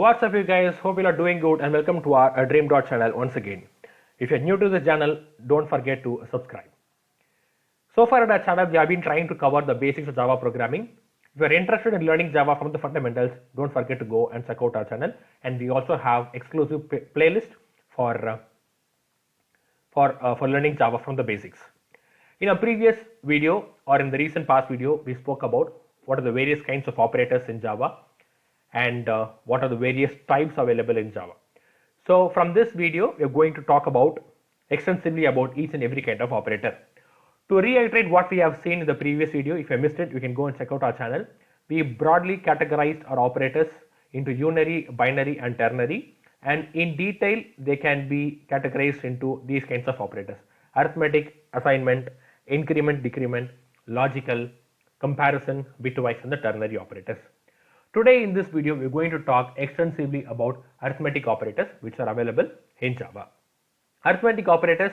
What's up you guys, hope you are doing good and welcome to our Dream Dot channel once again. If you're new to this channel, don't forget to subscribe. So far in our channel, we have been trying to cover the basics of Java programming. If you're interested in learning Java from the fundamentals, don't forget to go and check out our channel. And we also have exclusive playlist for learning Java from the basics. In a previous video or in the recent past video, we spoke about what are the various kinds of operators in Java and what are the various types available in Java. So from this video, we are going to talk about extensively about each and every kind of operator. To reiterate what we have seen in the previous video, if you missed it, you can go and check out our channel. We broadly categorized our operators into unary, binary and ternary, and in detail they can be categorized into these kinds of operators: arithmetic, assignment, increment, decrement, logical, comparison, bitwise, and the ternary operators. Today in this video, we are going to talk extensively about arithmetic operators which are available in Java. Arithmetic operators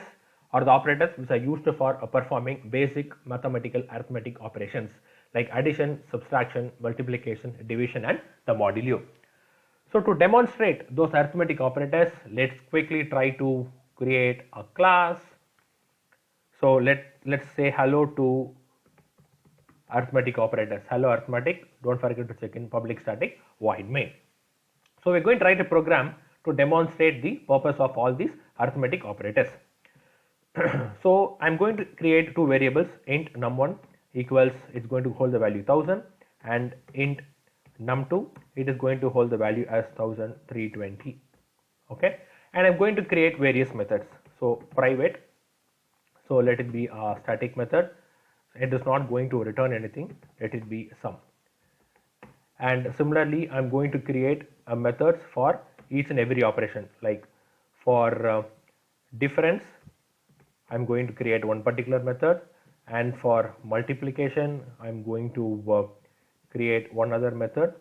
are the operators which are used for performing basic mathematical arithmetic operations like addition, subtraction, multiplication, division and the modulo. So to demonstrate those arithmetic operators, let's quickly try to create a class. So let's say hello to arithmetic operators. Hello arithmetic, don't forget to check in public static void main. So we're going to write a program to demonstrate the purpose of all these arithmetic operators. So I'm going to create two variables, int num1 equals, it's going to hold the value 1000, and int num2, it is going to hold the value as 1320. Okay, and I'm going to create various methods. So private, so let it be a static method. It is not going to return anything, let it be sum. And similarly, I'm going to create a methods for each and every operation. Like for difference, I'm going to create one particular method, and for multiplication, I'm going to create one other method,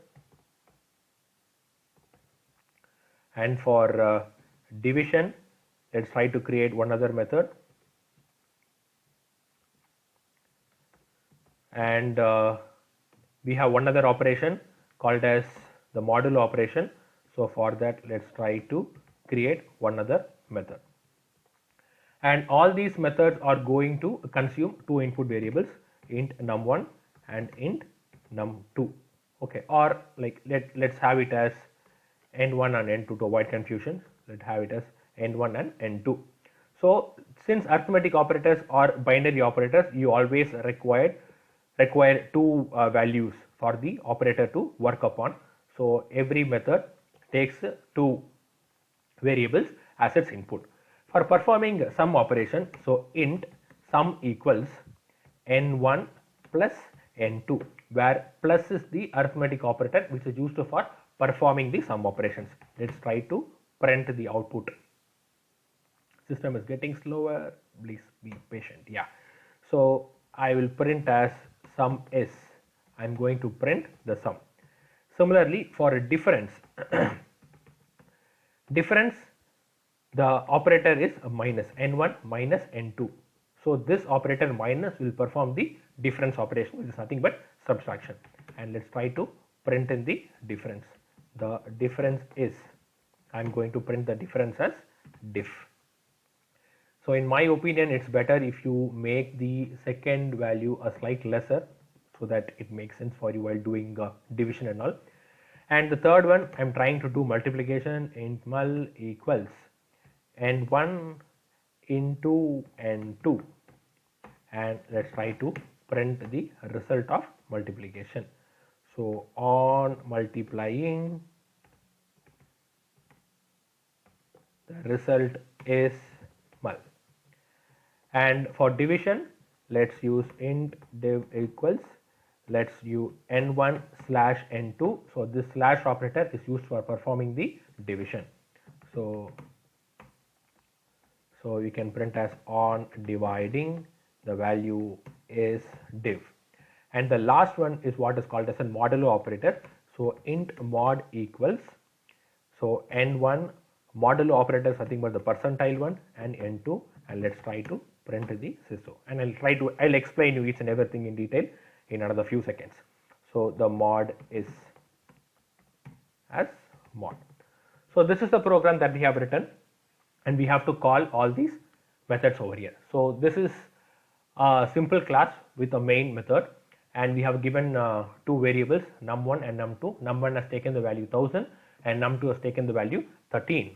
and for division, let's try to create one other method. And we have one other operation called as the modulo operation. So for that, let's try to create one other method. And all these methods are going to consume two input variables, int num1 and int num2. Okay, or like let's have it as n1 and n2 to avoid confusion. Let's have it as n1 and n2. So since arithmetic operators are binary operators, you always require two values for the operator to work upon. So every method takes two variables as its input. For performing sum operation, so int sum equals n1 plus n2, where plus is the arithmetic operator which is used for performing the sum operations. Let's try to print the output. System is getting slower, please be patient. Yeah, so I will print as sum is, I'm going to print the sum. Similarly, for a difference, the operator is a minus, n1 minus n2. So this operator minus will perform the difference operation, which is nothing but subtraction. And let's try to print in the difference. The difference is, I'm going to print the difference as diff. So in my opinion, it's better if you make the second value a slight lesser, so that it makes sense for you while doing division and all. And the third one, I'm trying to do multiplication. Int mul equals n1 into n2, and let's try to print the result of multiplication. So on multiplying, the result is mul. And for division, let's use int div equals, let's use n1 slash n2. So this slash operator is used for performing the division. So we can print as on dividing, the value is div. And the last one is what is called as a modulo operator. So int mod equals, so n1 modulo operator is nothing but the percentile one, and n2, and let's try to print the syso. And I'll explain you each and everything in detail in another few seconds. So the mod is as mod. So this is the program that we have written, and we have to call all these methods over here. So this is a simple class with a main method, and we have given two variables, num1 and num2. Num1 has taken the value 1000 and num2 has taken the value 13.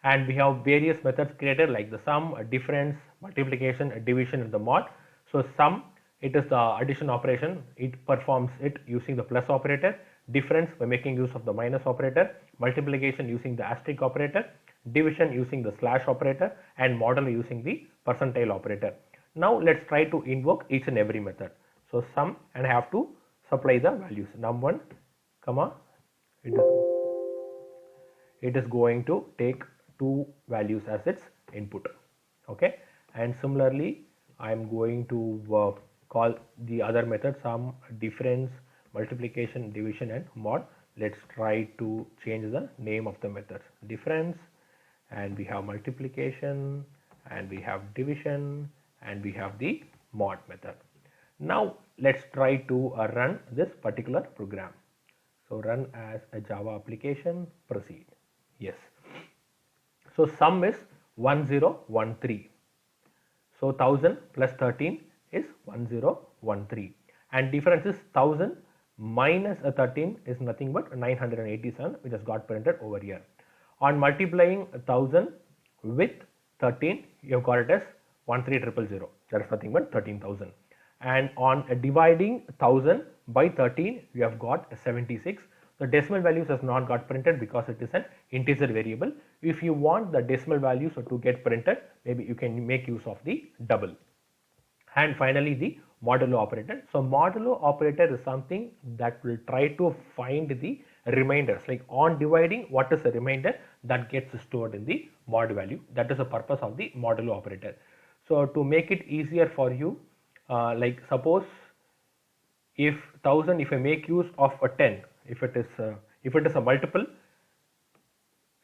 And we have various methods created like the sum, a difference, multiplication, a division, and the mod. So sum, it is the addition operation, it performs it using the plus operator. Difference by making use of the minus operator. Multiplication using the asterisk operator. Division using the slash operator, and modulo using the percentile operator. Now let's try to invoke each and every method. So sum, and I have to supply the values num1 comma, it is going to take two values as its input, okay. And similarly I am going to call the other method sum, difference, multiplication, division, and mod. Let's try to change the name of the methods. Difference, and we have multiplication, and we have division, and we have the mod method. Now let's try to run this particular program. So run as a Java application, proceed. Yes. So sum is 1013. So 1000 plus 13 is 1013, and difference is 1000 minus a 13 is nothing but 987, which has got printed over here. On multiplying 1000 with 13, you have got it as 13000. That is nothing but 13,000. And on dividing 1000 by 13, you have got 76. The decimal values has not got printed because it is an integer variable. If you want the decimal values to get printed, maybe you can make use of the double. And finally the modulo operator. So modulo operator is something that will try to find the remainders, like on dividing what is the remainder that gets stored in the mod value. That is the purpose of the modulo operator. So to make it easier for you, like suppose if 1000, if I make use of a 10, if it is a multiple,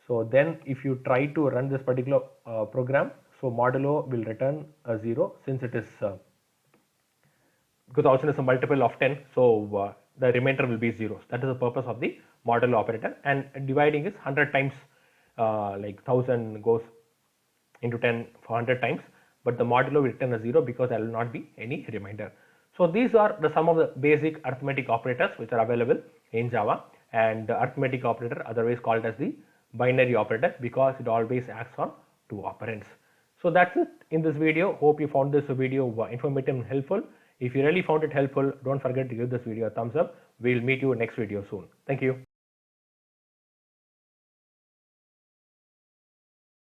so then if you try to run this particular program, so modulo will return a 0 since it is because 1000 is a multiple of 10, so the remainder will be zeros. That is the purpose of the modulo operator. And dividing is 100 times, like 1000 goes into 10 for 100 times, but the modulo will return a 0 because there will not be any remainder. So these are some of the basic arithmetic operators which are available in Java, and the arithmetic operator otherwise called as the binary operator because it always acts on two operands. So that's it in this video. Hope you found this video informative and helpful. If you really found it helpful, don't forget to give this video a thumbs up. We'll meet you next video soon. Thank you.